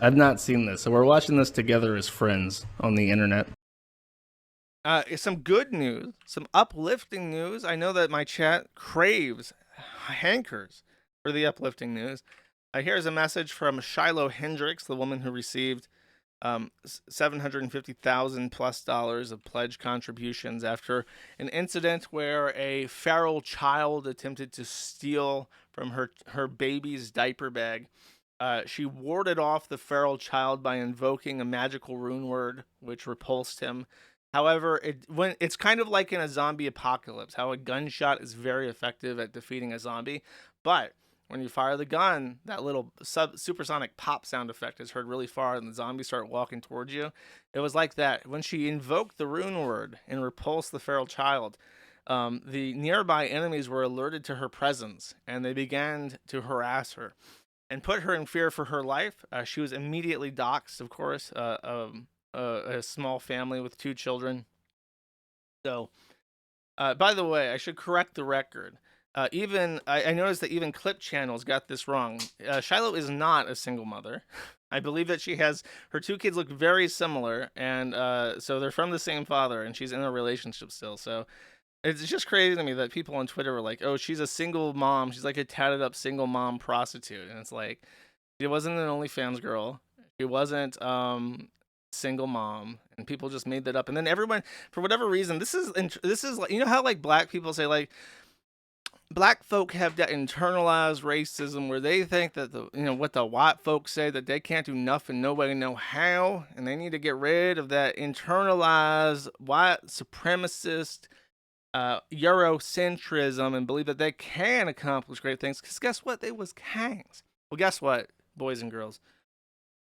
I've not seen this, so we're watching this together as friends on the internet. Some good news, some uplifting news. I know that my chat hankers for the uplifting news. Here's a message from Shiloh Hendricks, the woman who received $750,000 plus of pledge contributions after an incident where a feral child attempted to steal from her baby's diaper bag. She warded off the feral child by invoking a magical rune word, which repulsed him. However, it's kind of like in a zombie apocalypse, how a gunshot is very effective at defeating a zombie, but when you fire the gun, that little supersonic pop sound effect is heard really far, and the zombies start walking towards you. It was like that when she invoked the rune word and repulsed the feral child. The nearby enemies were alerted to her presence, and they began to harass her and put her in fear for her life. She was immediately doxxed, of course, a small family with 2 children. So, by the way, I should correct the record. I noticed that even Clip Channels got this wrong. Shiloh is not a single mother. I believe that she has her 2 kids look very similar, and so they're from the same father, and she's in a relationship still. So it's just crazy to me that people on Twitter were like, "Oh, she's a single mom. She's like a tatted up single mom prostitute," and it's like she wasn't an OnlyFans girl. She wasn't single mom, and people just made that up. And then everyone, for whatever reason, this is like, you know how like black people say like black folk have that internalized racism where they think that what the white folks say, that they can't do nothing, nobody know how, and they need to get rid of that internalized white supremacist Eurocentrism and believe that they can accomplish great things. Because guess what? They was kings. Well, guess what, boys and girls?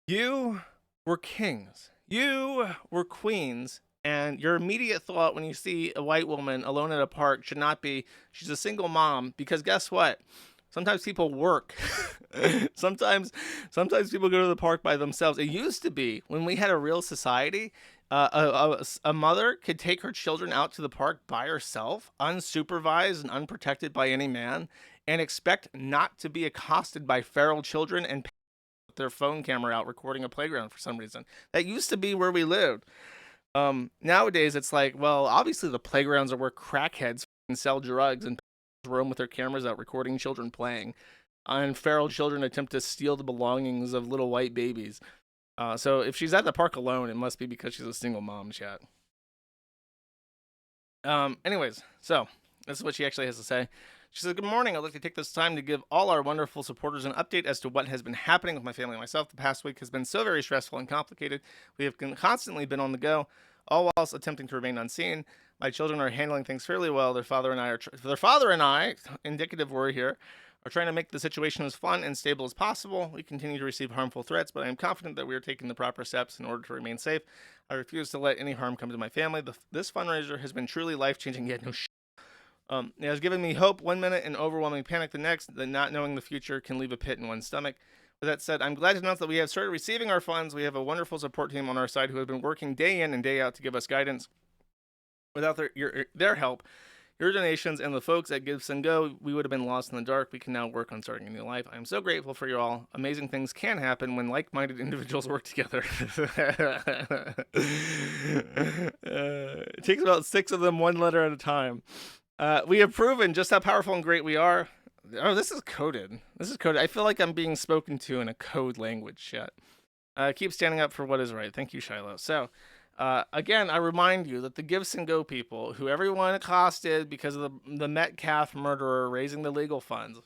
You were kings. You were queens. And your immediate thought when you see a white woman alone at a park should not be, she's a single mom. Because guess what? Sometimes people work. sometimes people go to the park by themselves. It used to be when we had a real society, a mother could take her children out to the park by herself, unsupervised and unprotected by any man, and expect not to be accosted by feral children and with their phone camera out recording a playground for some reason. That used to be where we lived. Nowadays it's like, well, obviously the playgrounds are where crackheads sell drugs and roam with their cameras out recording children playing, and feral children attempt to steal the belongings of little white babies. So if she's at the park alone, it must be because she's a single mom, chat. Anyways, so this is what she actually has to say. She says, "Good morning. I'd like to take this time to give all our wonderful supporters an update as to what has been happening with my family and myself. The past week has been so very stressful and complicated. We have constantly been on the go, all whilst attempting to remain unseen. My children are handling things fairly well. Their father and I, indicative word here, are trying to make the situation as fun and stable as possible. We continue to receive harmful threats, but I am confident that we are taking the proper steps in order to remain safe. I refuse to let any harm come to my family. This fundraiser has been truly life-changing, yet no it has given me hope one minute and overwhelming panic the next, that not knowing the future can leave a pit in one's stomach. With that said, I'm glad to announce that we have started receiving our funds. We have a wonderful support team on our side who have been working day in and day out to give us guidance. Without their help, your donations, and the folks at Give Send Go, we would have been lost in the dark. We can now work on starting a new life. I'm so grateful for you all. Amazing things can happen when like-minded individuals work together." It takes about 6 of them, 1 letter at a time. We have proven just how powerful and great we are. Oh, this is coded. I feel like I'm being spoken to in a code language chat. Keep standing up for what is right. Thank you, Shiloh. So, again, I remind you that the Give and Go people, who everyone accosted because of the Metcalf murderer raising the legal funds,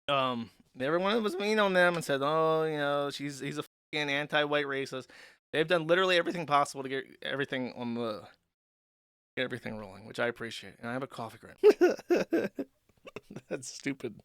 everyone was mean on them and said, "Oh, he's a fucking anti-white racist." They've done literally everything possible to get everything rolling, which I appreciate. And I have a coffee cream. That's stupid.